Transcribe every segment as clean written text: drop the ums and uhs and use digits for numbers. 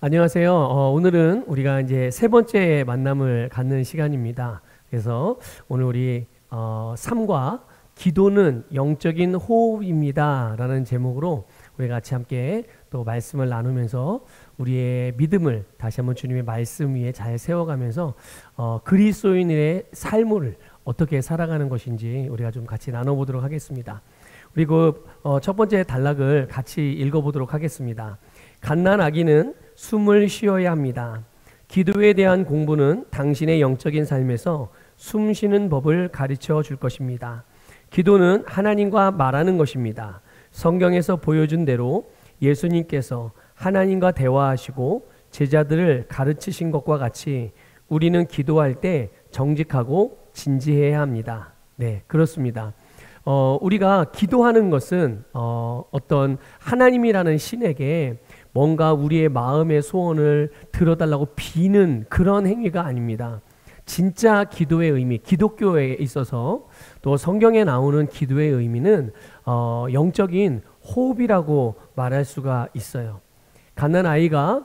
안녕하세요. 오늘은 우리가 이제 세 번째 만남을 갖는 시간입니다. 그래서 오늘 우리 삶과 기도는 영적인 호흡입니다. 라는 제목으로 우리 같이 함께 또 말씀을 나누면서 우리의 믿음을 다시 한번 주님의 말씀 위에 잘 세워가면서 그리스도인의 삶을 어떻게 살아가는 것인지 우리가 좀 같이 나눠보도록 하겠습니다. 그리고 첫 번째 단락을 같이 읽어보도록 하겠습니다. 갓난아기는 숨을 쉬어야 합니다. 기도에 대한 공부는 당신의 영적인 삶에서 숨 쉬는 법을 가르쳐 줄 것입니다. 기도는 하나님과 말하는 것입니다. 성경에서 보여준 대로 예수님께서 하나님과 대화하시고 제자들을 가르치신 것과 같이 우리는 기도할 때 정직하고 진지해야 합니다. 네, 그렇습니다. 우리가 기도하는 것은 어떤 하나님이라는 신에게 뭔가 우리의 마음의 소원을 들어달라고 비는 그런 행위가 아닙니다. 진짜 기도의 의미, 기독교에 있어서 또 성경에 나오는 기도의 의미는 영적인 호흡이라고 말할 수가 있어요. 갓난아이가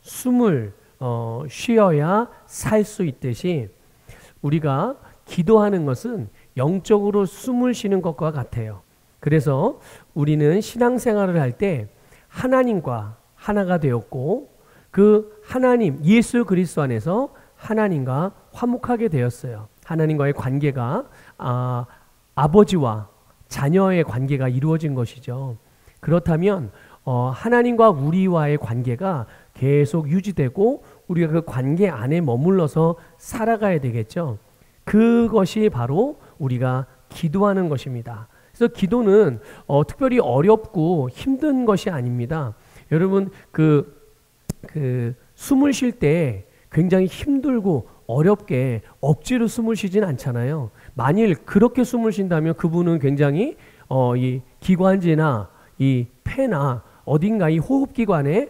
숨을 쉬어야 살 수 있듯이 우리가 기도하는 것은 영적으로 숨을 쉬는 것과 같아요. 그래서 우리는 신앙생활을 할 때 하나님과 하나가 되었고 그 하나님 예수 그리스도 안에서 하나님과 화목하게 되었어요. 하나님과의 관계가 아버지와 자녀의 관계가 이루어진 것이죠. 그렇다면 하나님과 우리와의 관계가 계속 유지되고 우리가 그 관계 안에 머물러서 살아가야 되겠죠. 그것이 바로 우리가 기도하는 것입니다. 그래서 기도는 특별히 어렵고 힘든 것이 아닙니다. 여러분 숨을 쉴 때 굉장히 힘들고 어렵게 억지로 숨을 쉬진 않잖아요. 만일 그렇게 숨을 쉰다면 그분은 굉장히 이 기관지나 이 폐나 어딘가 이 호흡기관에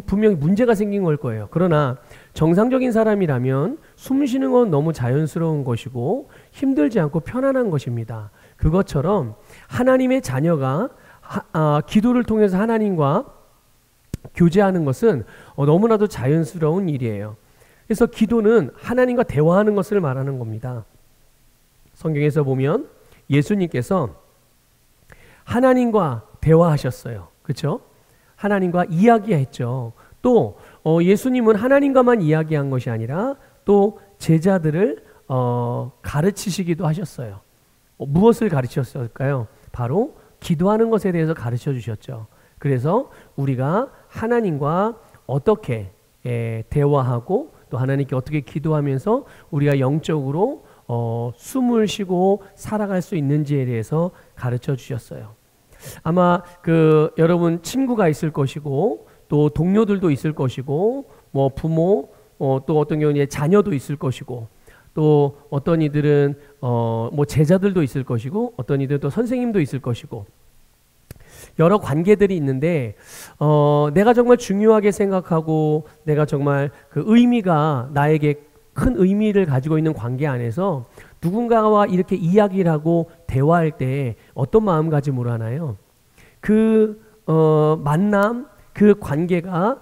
분명히 문제가 생긴 걸 거예요. 그러나 정상적인 사람이라면 숨 쉬는 건 너무 자연스러운 것이고 힘들지 않고 편안한 것입니다. 그것처럼 하나님의 자녀가 기도를 통해서 하나님과 교제하는 것은 너무나도 자연스러운 일이에요. 그래서 기도는 하나님과 대화하는 것을 말하는 겁니다. 성경에서 보면 예수님께서 하나님과 대화하셨어요. 그렇죠? 하나님과 이야기했죠. 또 예수님은 하나님과만 이야기한 것이 아니라 또 제자들을 가르치시기도 하셨어요. 무엇을 가르치셨을까요? 바로 기도하는 것에 대해서 가르쳐 주셨죠. 그래서 우리가 하나님과 어떻게 대화하고 또 하나님께 어떻게 기도하면서 우리가 영적으로 숨을 쉬고 살아갈 수 있는지에 대해서 가르쳐 주셨어요. 아마 여러분 친구가 있을 것이고 또 동료들도 있을 것이고 뭐 부모 또 어떤 경우에 자녀도 있을 것이고 또 어떤 이들은 뭐 제자들도 있을 것이고 어떤 이들은 또 선생님도 있을 것이고 여러 관계들이 있는데 내가 정말 중요하게 생각하고 내가 정말 그 의미가 나에게 큰 의미를 가지고 있는 관계 안에서 누군가와 이렇게 이야기를 하고 대화할 때 어떤 마음가짐으로 하나요? 그 만남, 그 관계가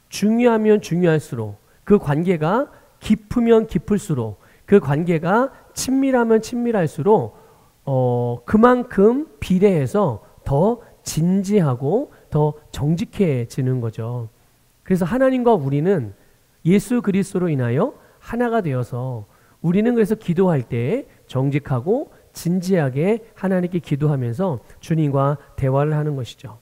중요하면 중요할수록 그 관계가 깊으면 깊을수록 그 관계가 친밀하면 친밀할수록 그만큼 비례해서 더 진지하고 더 정직해지는 거죠. 그래서 하나님과 우리는 예수 그리스도로 인하여 하나가 되어서 우리는 그래서 기도할 때 정직하고 진지하게 하나님께 기도하면서 주님과 대화를 하는 것이죠.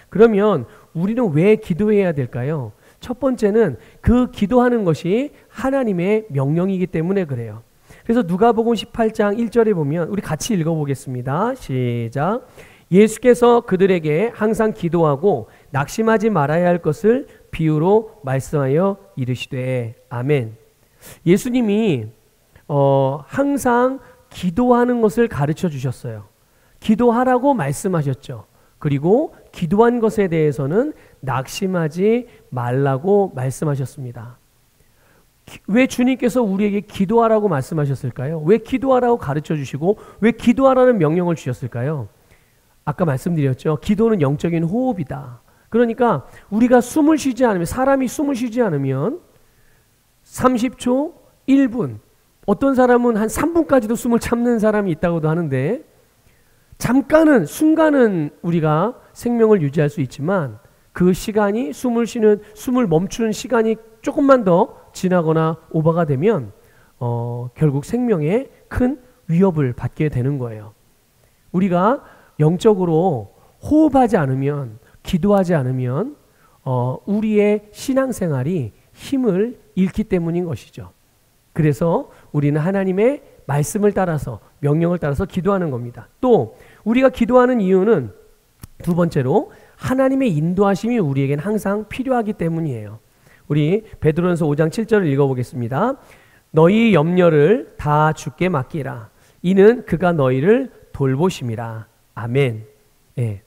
그러면 우리는 왜 기도해야 될까요? 첫 번째는 그 기도하는 것이 하나님의 명령이기 때문에 그래요. 그래서 누가복음 18장 1절에 보면 우리 같이 읽어보겠습니다. 시작. 예수께서 그들에게 항상 기도하고 낙심하지 말아야 할 것을 비유로 말씀하여 이르시되 아멘. 예수님이 항상 기도하는 것을 가르쳐 주셨어요. 기도하라고 말씀하셨죠. 그리고 기도한 것에 대해서는 낙심하지 말라고 말씀하셨습니다. 왜 주님께서 우리에게 기도하라고 말씀하셨을까요? 왜 기도하라고 가르쳐 주시고 왜 기도하라는 명령을 주셨을까요? 아까 말씀드렸죠. 기도는 영적인 호흡이다. 그러니까 우리가 숨을 쉬지 않으면, 사람이 숨을 쉬지 않으면 30초, 1분, 어떤 사람은 한 3분까지도 숨을 참는 사람이 있다고도 하는데, 잠깐은, 순간은 우리가 생명을 유지할 수 있지만 그 시간이 숨을 멈추는 시간이 조금만 더 지나거나 오버가 되면 결국 생명에 큰 위협을 받게 되는 거예요. 우리가 영적으로 호흡하지 않으면, 기도하지 않으면 우리의 신앙생활이 힘을 잃기 때문인 것이죠. 그래서 우리는 하나님의 말씀을 따라서, 명령을 따라서 기도하는 겁니다. 또 우리가 기도하는 이유는 두 번째로 하나님의 인도하심이 우리에겐 항상 필요하기 때문이에요. 우리 베드로전서 5장 7절을 읽어보겠습니다. 너희 염려를 다 주께 맡기라. 이는 그가 너희를 돌보심이라. 아멘. 예.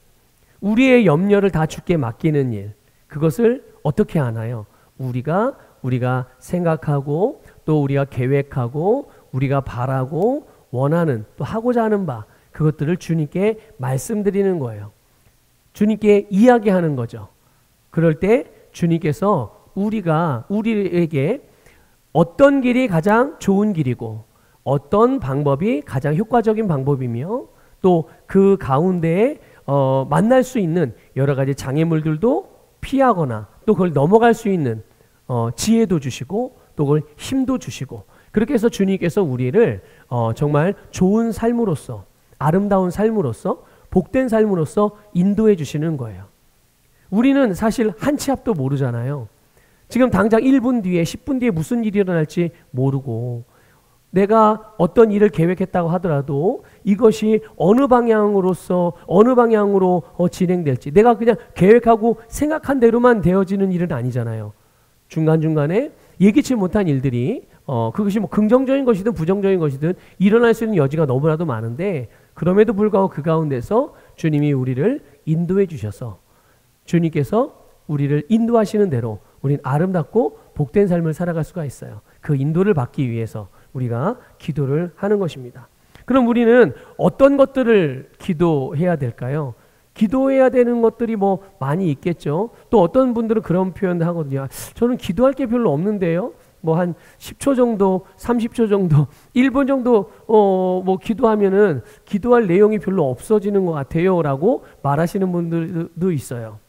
우리의 염려를 다 주께 맡기는 일, 그것을 어떻게 하나요? 우리가 생각하고 또 우리가 계획하고 우리가 바라고 원하는, 또 하고자 하는 바, 그것들을 주님께 말씀드리는 거예요. 주님께 이야기하는 거죠. 그럴 때 주님께서 우리에게 어떤 길이 가장 좋은 길이고 어떤 방법이 가장 효과적인 방법이며 또 그 가운데에 만날 수 있는 여러 가지 장애물들도 피하거나 또 그걸 넘어갈 수 있는 지혜도 주시고 또 그걸 힘도 주시고, 그렇게 해서 주님께서 우리를 정말 좋은 삶으로서, 아름다운 삶으로서, 복된 삶으로서 인도해 주시는 거예요. 우리는 사실 한 치 앞도 모르잖아요. 지금 당장 1분 뒤에 10분 뒤에 무슨 일이 일어날지 모르고, 내가 어떤 일을 계획했다고 하더라도 이것이 어느 방향으로 진행될지, 내가 그냥 계획하고 생각한 대로만 되어지는 일은 아니잖아요. 중간중간에 예기치 못한 일들이 그것이 뭐 긍정적인 것이든 부정적인 것이든 일어날 수 있는 여지가 너무나도 많은데, 그럼에도 불구하고 그 가운데서 주님이 우리를 인도해 주셔서, 주님께서 우리를 인도하시는 대로 우리는 아름답고 복된 삶을 살아갈 수가 있어요. 그 인도를 받기 위해서 우리가 기도를 하는 것입니다. 그럼 우리는 어떤 것들을 기도해야 될까요? 기도해야 되는 것들이 뭐 많이 있겠죠. 또 어떤 분들은 그런 표현도 하거든요. 저는 기도할 게 별로 없는데요. 뭐 한 10초 정도, 30초 정도, 1분 정도 뭐 기도하면은 기도할 내용이 별로 없어지는 것 같아요 라고 말하시는 분들도 있어요.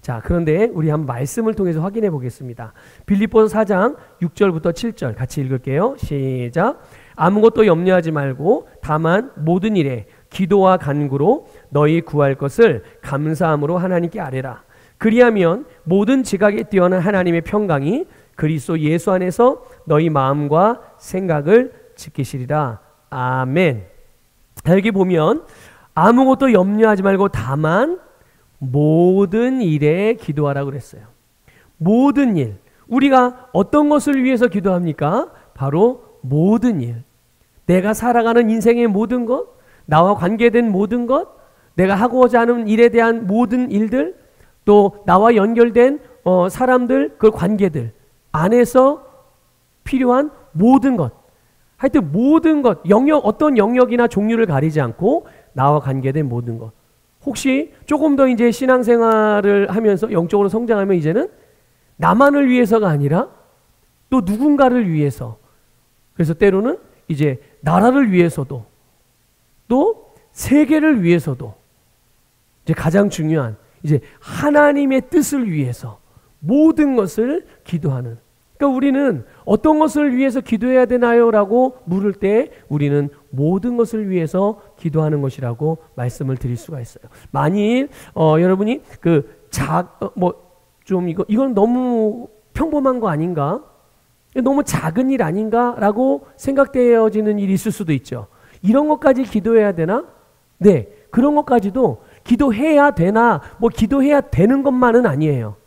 자, 그런데 우리 한번 말씀을 통해서 확인해 보겠습니다. 빌립보서 4장 6절부터 7절 같이 읽을게요. 시작. 아무것도 염려하지 말고 다만 모든 일에 기도와 간구로 너희 구할 것을 감사함으로 하나님께 아뢰라. 그리하면 모든 지각에 뛰어난 하나님의 평강이 그리스도 예수 안에서 너희 마음과 생각을 지키시리라. 아멘. 여기 보면 아무것도 염려하지 말고 다만 모든 일에 기도하라고 그랬어요. 모든 일. 우리가 어떤 것을 위해서 기도합니까? 바로 모든 일. 내가 살아가는 인생의 모든 것, 나와 관계된 모든 것, 내가 하고자 하는 일에 대한 모든 일들, 또 나와 연결된 사람들, 그 관계들 안에서 필요한 모든 것. 하여튼 모든 것, 어떤 영역이나 종류를 가리지 않고 나와 관계된 모든 것. 혹시 조금 더 이제 신앙생활을 하면서 영적으로 성장하면 이제는 나만을 위해서가 아니라 또 누군가를 위해서, 그래서 때로는 이제 나라를 위해서도 또 세계를 위해서도, 이제 가장 중요한 이제 하나님의 뜻을 위해서 모든 것을 기도하는. 그러니까 우리는 어떤 것을 위해서 기도해야 되나요? 라고 물을 때 우리는 모든 것을 위해서 기도하는 것이라고 말씀을 드릴 수가 있어요. 만일 여러분이 이건 너무 평범한 거 아닌가? 너무 작은 일 아닌가? 라고 생각되어지는 일이 있을 수도 있죠. 이런 것까지 기도해야 되나? 네, 그런 것까지도 기도해야 되나? 뭐 기도해야 되는 것만은 아니에요.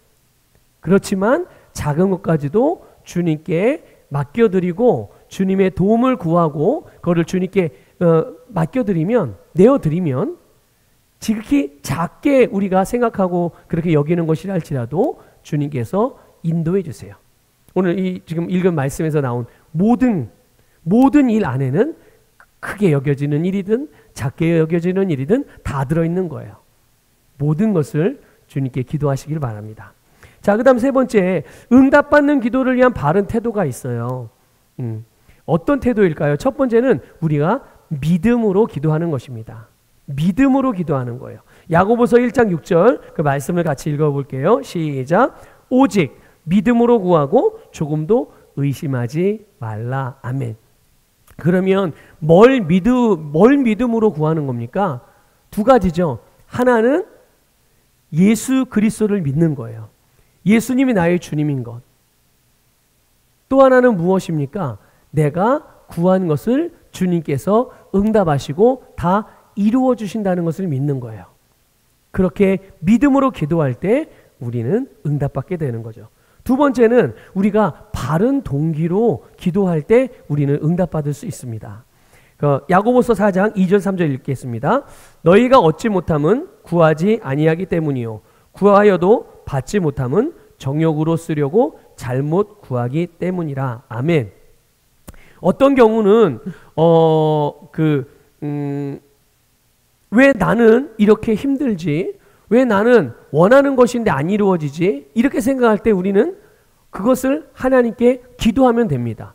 그렇지만 작은 것까지도 주님께 맡겨드리고 주님의 도움을 구하고 그거를 주님께 내어드리면 지극히 작게 우리가 생각하고 그렇게 여기는 것이라 할지라도 주님께서 인도해 주세요. 오늘 지금 읽은 말씀에서 나온 모든 일 안에는 크게 여겨지는 일이든 작게 여겨지는 일이든 다 들어있는 거예요. 모든 것을 주님께 기도하시길 바랍니다. 자, 그 다음 세 번째, 응답받는 기도를 위한 바른 태도가 있어요. 어떤 태도일까요? 첫 번째는 우리가 믿음으로 기도하는 것입니다. 믿음으로 기도하는 거예요. 야고보서 1장 6절 그 말씀을 같이 읽어볼게요. 시작. 오직 믿음으로 구하고 조금도 의심하지 말라. 아멘. 그러면 뭘 믿음으로 구하는 겁니까? 두 가지죠. 하나는 예수 그리스도를 믿는 거예요. 예수님이 나의 주님인 것. 또 하나는 무엇입니까? 내가 구한 것을 주님께서 응답하시고 다 이루어 주신다는 것을 믿는 거예요. 그렇게 믿음으로 기도할 때 우리는 응답받게 되는 거죠. 두 번째는 우리가 바른 동기로 기도할 때 우리는 응답받을 수 있습니다. 야고보서 4장 2절 3절 읽겠습니다. 너희가 얻지 못함은 구하지 아니하기 때문이요 구하여도 받지 못함은 정욕으로 쓰려고 잘못 구하기 때문이라. 아멘. 어떤 경우는 왜 나는 이렇게 힘들지? 왜 나는 원하는 것인데 안 이루어지지? 이렇게 생각할 때 우리는 그것을 하나님께 기도하면 됩니다.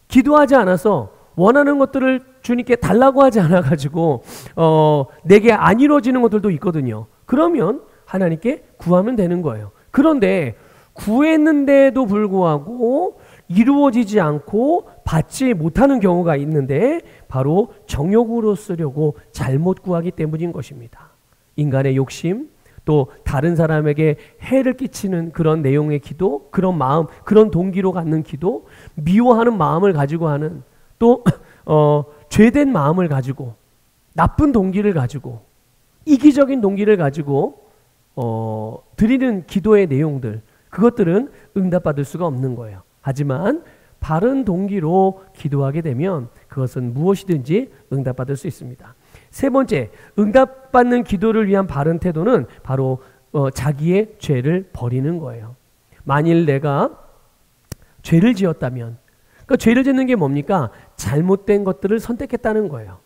기도하지 않아서 원하는 것들을 주님께 달라고 하지 않아가지고 내게 안 이루어지는 것들도 있거든요. 그러면 하나님께 구하면 되는 거예요. 그런데 구했는데도 불구하고 이루어지지 않고 받지 못하는 경우가 있는데 바로 정욕으로 쓰려고 잘못 구하기 때문인 것입니다. 인간의 욕심, 또 다른 사람에게 해를 끼치는 그런 내용의 기도, 그런 마음, 그런 동기로 갖는 기도, 미워하는 마음을 가지고 하는, 또 죄된 마음을 가지고, 나쁜 동기를 가지고, 이기적인 동기를 가지고 드리는 기도의 내용들, 그것들은 응답받을 수가 없는 거예요. 하지만 바른 동기로 기도하게 되면 그것은 무엇이든지 응답받을 수 있습니다. 세 번째, 응답받는 기도를 위한 바른 태도는 바로 자기의 죄를 버리는 거예요. 만일 내가 죄를 지었다면, 그러니까 죄를 짓는 게 뭡니까? 잘못된 것들을 선택했다는 거예요.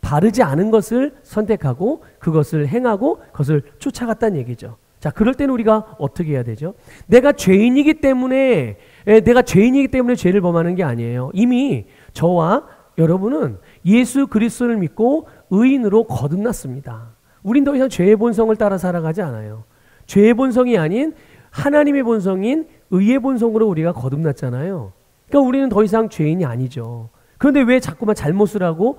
바르지 않은 것을 선택하고 그것을 행하고 그것을 쫓아갔다는 얘기죠. 자, 그럴 때는 우리가 어떻게 해야 되죠? 내가 죄인이기 때문에 죄를 범하는 게 아니에요. 이미 저와 여러분은 예수 그리스도를 믿고 의인으로 거듭났습니다. 우린 더 이상 죄의 본성을 따라 살아가지 않아요. 죄의 본성이 아닌 하나님의 본성인 의의 본성으로 우리가 거듭났잖아요. 그러니까 우리는 더 이상 죄인이 아니죠. 그런데 왜 자꾸만 잘못을 하고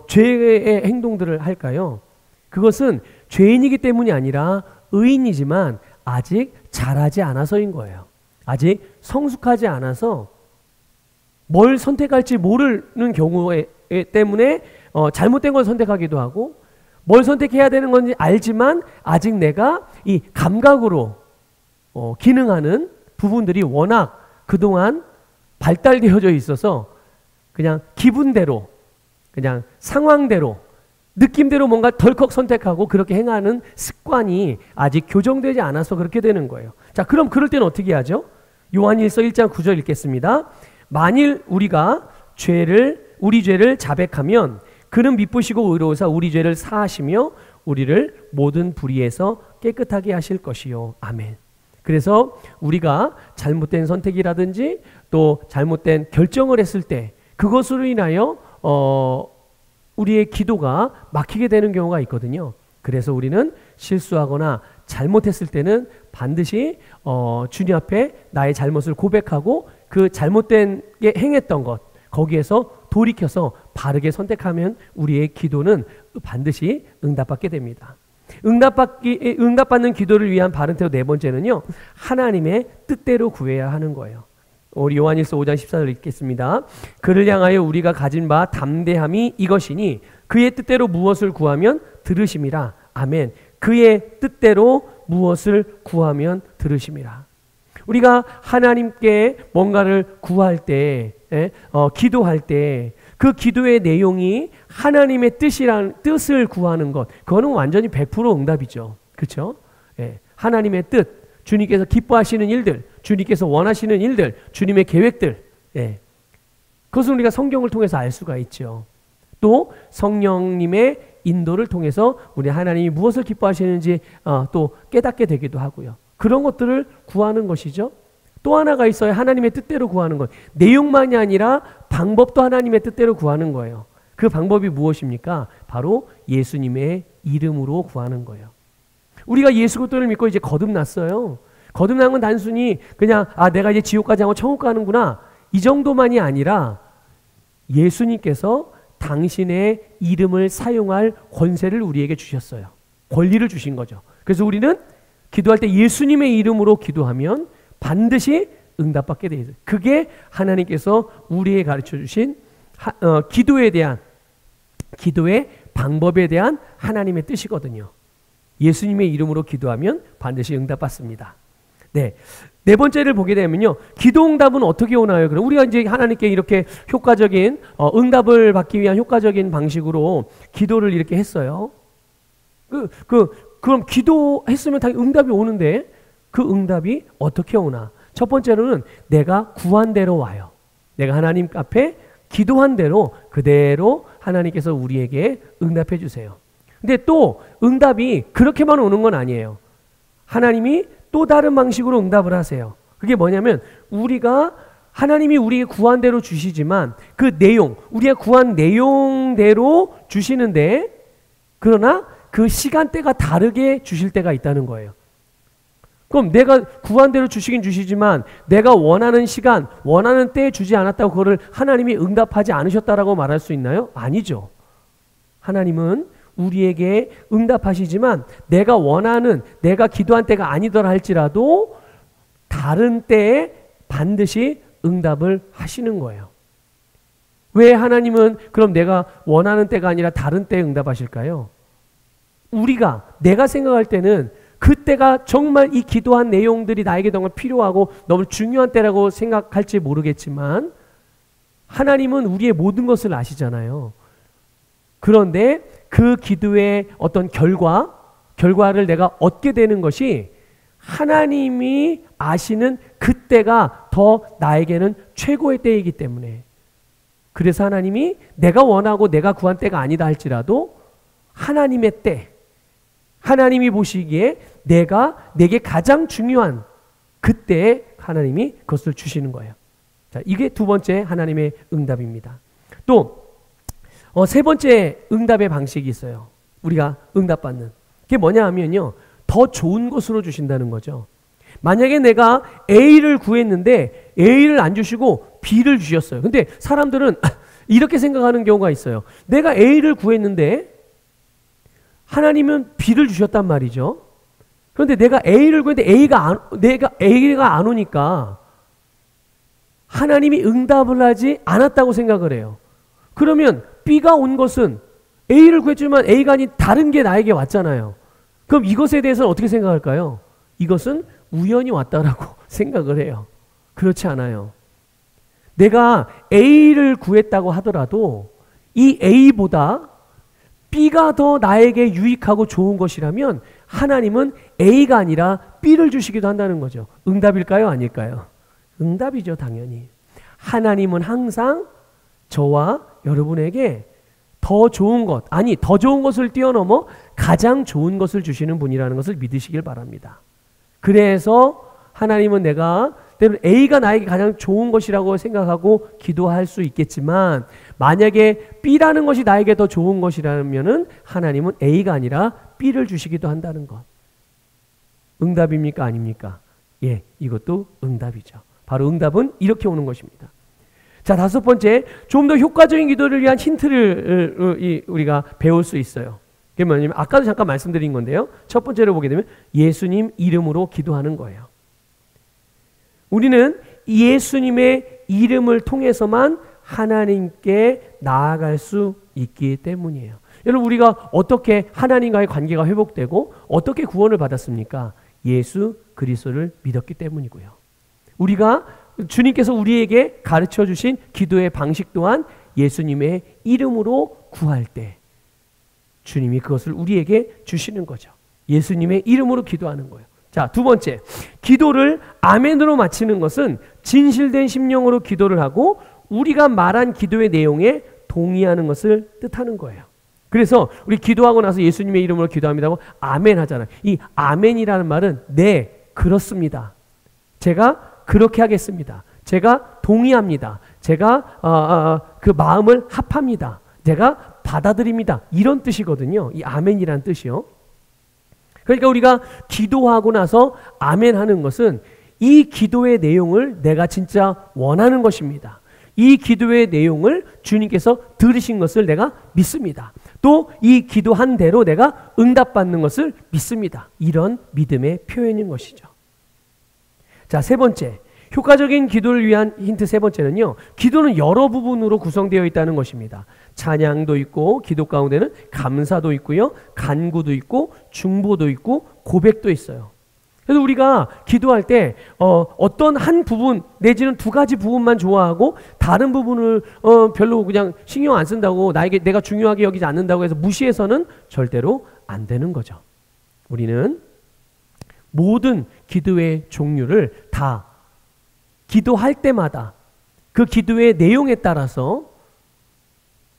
죄의 행동들을 할까요? 그것은 죄인이기 때문이 아니라 의인이지만 아직 자라지 않아서인 거예요. 아직 성숙하지 않아서 뭘 선택할지 모르는 경우에 때문에 잘못된 걸 선택하기도 하고, 뭘 선택해야 되는 건지 알지만 아직 내가 이 감각으로 기능하는 부분들이 워낙 그동안 발달되어져 있어서 그냥 기분대로, 그냥 상황대로, 느낌대로 뭔가 덜컥 선택하고 그렇게 행하는 습관이 아직 교정되지 않아서 그렇게 되는 거예요. 자, 그럼 그럴 때는 어떻게 하죠? 요한일서 1장 9절 읽겠습니다. 만일 우리가 우리 죄를 자백하면 그는 미쁘시고 의로우사 우리 죄를 사하시며 우리를 모든 불의에서 깨끗하게 하실 것이요. 아멘. 그래서 우리가 잘못된 선택이라든지 또 잘못된 결정을 했을 때 그것으로 인하여 우리의 기도가 막히게 되는 경우가 있거든요. 그래서 우리는 실수하거나 잘못했을 때는 반드시 주님 앞에 나의 잘못을 고백하고 그 잘못된 게 행했던 것 거기에서 돌이켜서 바르게 선택하면 우리의 기도는 반드시 응답받게 됩니다. 응답받는 기도를 위한 바른 태도 네 번째는요, 하나님의 뜻대로 구해야 하는 거예요. 우리 요한일서 5장 14절 읽겠습니다. 그를 향하여 우리가 가진 바 담대함이 이것이니 그의 뜻대로 무엇을 구하면 들으심이라. 아멘. 그의 뜻대로 무엇을 구하면 들으심이라. 우리가 하나님께 뭔가를 구할 때, 기도할 때 그 기도의 내용이 하나님의 뜻을 구하는 것, 그거는 완전히 100% 응답이죠. 그렇죠? 하나님의 뜻, 주님께서 기뻐하시는 일들, 주님께서 원하시는 일들, 주님의 계획들, 그것은 우리가 성경을 통해서 알 수가 있죠. 또 성령님의 인도를 통해서 우리 하나님이 무엇을 기뻐하시는지 또 깨닫게 되기도 하고요. 그런 것들을 구하는 것이죠. 또 하나가 있어요. 하나님의 뜻대로 구하는 것. 내용만이 아니라 방법도 하나님의 뜻대로 구하는 거예요. 그 방법이 무엇입니까? 바로 예수님의 이름으로 구하는 거예요. 우리가 예수 그리스도를 믿고 이제 거듭났어요. 거듭난 건 단순히 그냥 내가 이제 지옥 가지 않고 천국 가는구나 이 정도만이 아니라 예수님께서 당신의 이름을 사용할 권세를 우리에게 주셨어요. 권리를 주신 거죠. 그래서 우리는 기도할 때 예수님의 이름으로 기도하면 반드시 응답받게 되어 있어요. 그게 하나님께서 우리에게 가르쳐 주신 기도의 방법에 대한 하나님의 뜻이거든요. 예수님의 이름으로 기도하면 반드시 응답받습니다. 네 번째를 보게 되면요. 기도 응답은 어떻게 오나요? 그럼 우리가 이제 하나님께 이렇게 효과적인 응답을 받기 위한 효과적인 방식으로 기도를 이렇게 했어요. 그럼 기도했으면 당연히 응답이 오는데 그 응답이 어떻게 오나? 첫 번째로는 내가 구한 대로 와요. 내가 하나님 앞에 기도한 대로 그대로 하나님께서 우리에게 응답해 주세요. 근데 또 응답이 그렇게만 오는 건 아니에요. 하나님이 또 다른 방식으로 응답을 하세요. 그게 뭐냐면 하나님이 우리에게 구한 대로 주시지만 그 내용, 우리가 구한 내용대로 주시는데 그러나 그 시간대가 다르게 주실 때가 있다는 거예요. 그럼 내가 구한 대로 주시긴 주시지만 내가 원하는 시간, 원하는 때에 주지 않았다고 그거를 하나님이 응답하지 않으셨다라고 말할 수 있나요? 아니죠. 하나님은 우리에게 응답하시지만 내가 원하는, 내가 기도한 때가 아니더라 할지라도 다른 때에 반드시 응답을 하시는 거예요. 왜 하나님은 그럼 내가 원하는 때가 아니라 다른 때에 응답하실까요? 내가 생각할 때는 그때가 정말 이 기도한 내용들이 나에게 정말 필요하고 너무 중요한 때라고 생각할지 모르겠지만 하나님은 우리의 모든 것을 아시잖아요. 그런데 그 기도의 어떤 결과를 내가 얻게 되는 것이 하나님이 아시는 그때가 더 나에게는 최고의 때이기 때문에 그래서 하나님이 내가 원하고 내가 구한 때가 아니다 할지라도 하나님의 때, 하나님이 보시기에 내게 가장 중요한 그때에 하나님이 그것을 주시는 거예요. 자, 이게 두 번째 하나님의 응답입니다. 또 세 번째 응답의 방식이 있어요. 우리가 응답받는. 그게 뭐냐 하면요. 더 좋은 것으로 주신다는 거죠. 만약에 내가 A를 구했는데 A를 안 주시고 B를 주셨어요. 근데 사람들은 이렇게 생각하는 경우가 있어요. 내가 A를 구했는데 하나님은 B를 주셨단 말이죠. 그런데 내가 A를 구했는데 A가 안 오니까 하나님이 응답을 하지 않았다고 생각을 해요. 그러면 B가 온 것은 A를 구했지만 A가 아닌 다른 게 나에게 왔잖아요. 그럼 이것에 대해서는 어떻게 생각할까요? 이것은 우연히 왔다라고 생각을 해요. 그렇지 않아요. 내가 A를 구했다고 하더라도 이 A보다 B가 더 나에게 유익하고 좋은 것이라면 하나님은 A가 아니라 B를 주시기도 한다는 거죠. 응답일까요? 아닐까요? 응답이죠, 당연히. 하나님은 항상 저와 여러분에게 더 좋은 것을 뛰어넘어 가장 좋은 것을 주시는 분이라는 것을 믿으시길 바랍니다. 그래서 하나님은 때로는 A가 나에게 가장 좋은 것이라고 생각하고 기도할 수 있겠지만 만약에 B라는 것이 나에게 더 좋은 것이라면 하나님은 A가 아니라 B를 주시기도 한다는 것. 응답입니까? 아닙니까? 예, 이것도 응답이죠. 바로 응답은 이렇게 오는 것입니다. 자, 다섯 번째, 좀 더 효과적인 기도를 위한 힌트를 우리가 배울 수 있어요. 그게 뭐냐면 아까도 잠깐 말씀드린 건데요. 첫 번째로 보게 되면 예수님 이름으로 기도하는 거예요. 우리는 예수님의 이름을 통해서만 하나님께 나아갈 수 있기 때문이에요. 여러분, 우리가 어떻게 하나님과의 관계가 회복되고 어떻게 구원을 받았습니까? 예수 그리스도를 믿었기 때문이고요. 주님께서 우리에게 가르쳐 주신 기도의 방식 또한 예수님의 이름으로 구할 때 주님이 그것을 우리에게 주시는 거죠. 예수님의 이름으로 기도하는 거예요. 자, 두 번째, 기도를 아멘으로 마치는 것은 진실된 심령으로 기도를 하고 우리가 말한 기도의 내용에 동의하는 것을 뜻하는 거예요. 그래서 우리 기도하고 나서 예수님의 이름으로 기도합니다고 아멘 하잖아요. 이 아멘이라는 말은 네, 그렇습니다. 제가 그렇게 하겠습니다. 제가 동의합니다. 제가 그 마음을 합합니다. 제가 받아들입니다. 이런 뜻이거든요. 이 아멘이라는 뜻이요. 그러니까 우리가 기도하고 나서 아멘 하는 것은 이 기도의 내용을 내가 진짜 원하는 것입니다. 이 기도의 내용을 주님께서 들으신 것을 내가 믿습니다. 또 이 기도한 대로 내가 응답받는 것을 믿습니다. 이런 믿음의 표현인 것이죠. 자, 세 번째, 효과적인 기도를 위한 힌트 세 번째는요, 기도는 여러 부분으로 구성되어 있다는 것입니다. 찬양도 있고, 기도 가운데는 감사도 있고요, 간구도 있고, 중보도 있고, 고백도 있어요. 그래서 우리가 기도할 때 어떤 한 부분 내지는 두 가지 부분만 좋아하고 다른 부분을 별로 그냥 신경 안 쓴다고, 내가 중요하게 여기지 않는다고 해서 무시해서는 절대로 안 되는 거죠. 우리는 모든 기도의 종류를 다 기도할 때마다 그 기도의 내용에 따라서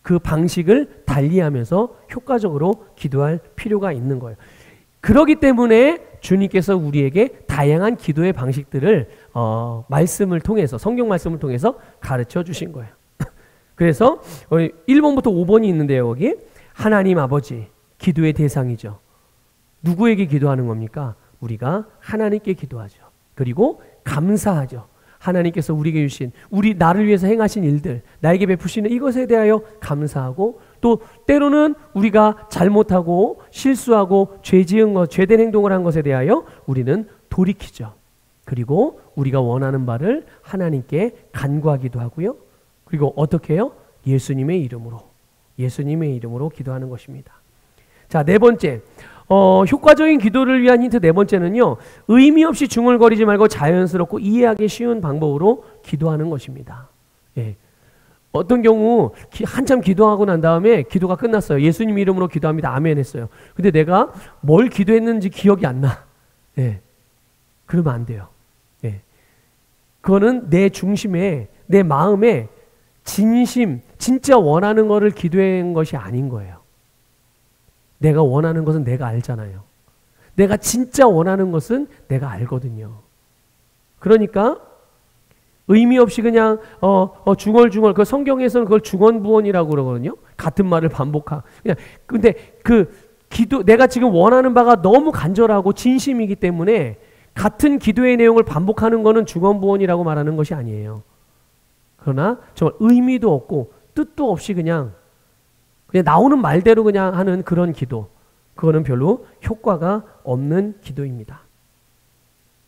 그 방식을 달리하면서 효과적으로 기도할 필요가 있는 거예요. 그렇기 때문에 주님께서 우리에게 다양한 기도의 방식들을 말씀을 통해서, 성경 말씀을 통해서 가르쳐 주신 거예요. 그래서 1번부터 5번이 있는데요. 여기 하나님 아버지, 기도의 대상이죠. 누구에게 기도하는 겁니까? 우리가 하나님께 기도하죠. 그리고 감사하죠. 하나님께서 우리에게 주신, 나를 위해서 행하신 일들, 나에게 베푸시는 이것에 대하여 감사하고, 또 때로는 우리가 잘못하고 실수하고 죄 지은 것, 죄된 행동을 한 것에 대하여 우리는 돌이키죠. 그리고 우리가 원하는 바를 하나님께 간구하기도 하고요. 그리고 어떻게 해요? 예수님의 이름으로 기도하는 것입니다. 자, 네 번째, 효과적인 기도를 위한 힌트 네 번째는요, 의미 없이 중얼거리지 말고 자연스럽고 이해하기 쉬운 방법으로 기도하는 것입니다. 예. 어떤 경우 한참 기도하고 난 다음에 기도가 끝났어요. 예수님 이름으로 기도합니다. 아멘 했어요. 근데 내가 뭘 기도했는지 기억이 안 나. 예. 그러면 안 돼요. 예. 그거는 내 중심에, 내 마음에 진심, 진짜 원하는 거를 기도한 것이 아닌 거예요. 내가 원하는 것은 내가 알잖아요. 내가 진짜 원하는 것은 내가 알거든요. 그러니까 의미 없이 그냥 중얼중얼, 그 성경에서는 그걸 중언부언이라고 그러거든요. 같은 말을 반복하. 그냥 근데 그 기도, 내가 지금 원하는 바가 너무 간절하고 진심이기 때문에 같은 기도의 내용을 반복하는 것은 중언부언이라고 말하는 것이 아니에요. 그러나 정말 의미도 없고 뜻도 없이 그냥 나오는 말대로 그냥 하는 그런 기도, 그거는 별로 효과가 없는 기도입니다.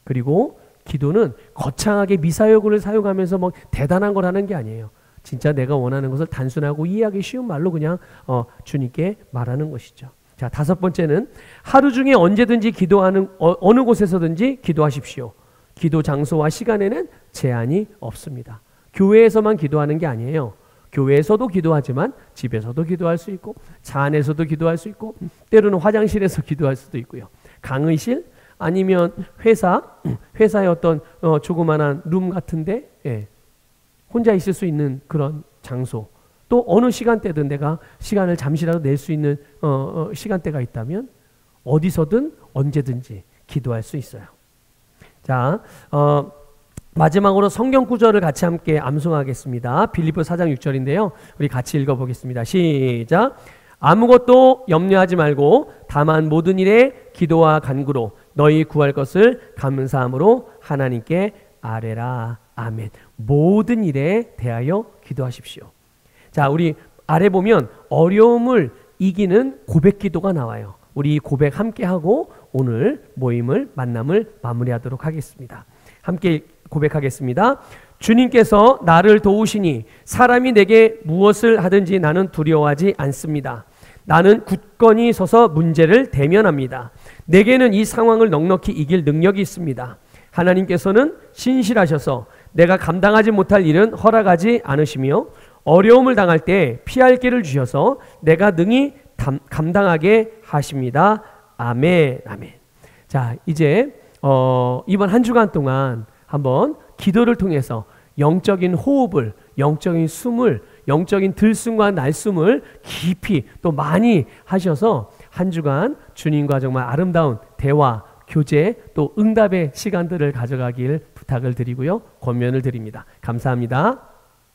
그리고 기도는 거창하게 미사여구를 사용하면서 뭐 대단한 걸 하는 게 아니에요. 진짜 내가 원하는 것을 단순하고 이해하기 쉬운 말로 그냥 주님께 말하는 것이죠. 자, 다섯 번째는 하루 중에 언제든지 기도하는, 어느 곳에서든지 기도하십시오. 기도 장소와 시간에는 제한이 없습니다. 교회에서만 기도하는 게 아니에요. 교회에서도 기도하지만 집에서도 기도할 수 있고, 차 안에서도 기도할 수 있고, 때로는 화장실에서 기도할 수도 있고요. 강의실, 아니면 회사의 어떤 조그만한 룸 같은데, 예, 혼자 있을 수 있는 그런 장소, 또 어느 시간대든 내가 시간을 잠시라도 낼 수 있는 시간대가 있다면 어디서든 언제든지 기도할 수 있어요. 자, 마지막으로 성경 구절을 같이 함께 암송하겠습니다. 빌립보 4장 6절인데요. 우리 같이 읽어보겠습니다. 시작. 아무것도 염려하지 말고 다만 모든 일에 기도와 간구로 너희 구할 것을 감사함으로 하나님께 아뢰라. 아멘. 모든 일에 대하여 기도하십시오. 자, 우리 아래 보면 어려움을 이기는 고백 기도가 나와요. 우리 이 고백 함께 하고 오늘 만남을 마무리하도록 하겠습니다. 함께 고백하겠습니다. 주님께서 나를 도우시니 사람이 내게 무엇을 하든지 나는 두려워하지 않습니다. 나는 굳건히 서서 문제를 대면합니다. 내게는 이 상황을 넉넉히 이길 능력이 있습니다. 하나님께서는 신실하셔서 내가 감당하지 못할 일은 허락하지 않으시며 어려움을 당할 때 피할 길을 주셔서 내가 능히 감당하게 하십니다. 아멘. 아멘. 자, 이제 이번 한 주간 동안 한번 기도를 통해서 영적인 호흡을, 영적인 숨을 영적인 들숨과 날숨을 깊이 또 많이 하셔서 한 주간 주님과 정말 아름다운 대화, 교제 또 응답의 시간들을 가져가길 부탁을 드리고요. 권면을 드립니다. 감사합니다.